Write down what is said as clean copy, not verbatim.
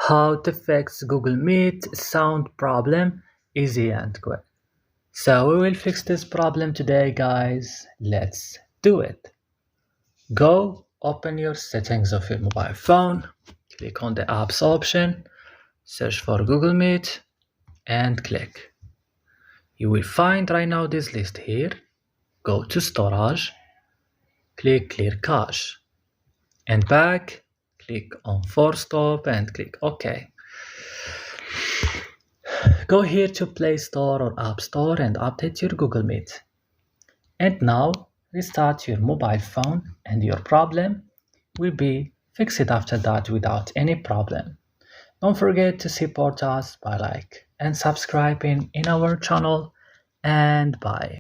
How to fix Google Meet sound problem easy and quick. So we will fix this problem today, guys. Let's do it. Go open your settings of your mobile phone, click on the apps option, search for Google Meet and click. You will find right now this list here. Go to storage, click clear cache, and back, click on force stop and click OK. Go here to Play Store or App Store and update your Google Meet. And now restart your mobile phone and your problem will be fixed after that without any problem. Don't forget to support us by like and subscribing in our channel, and bye.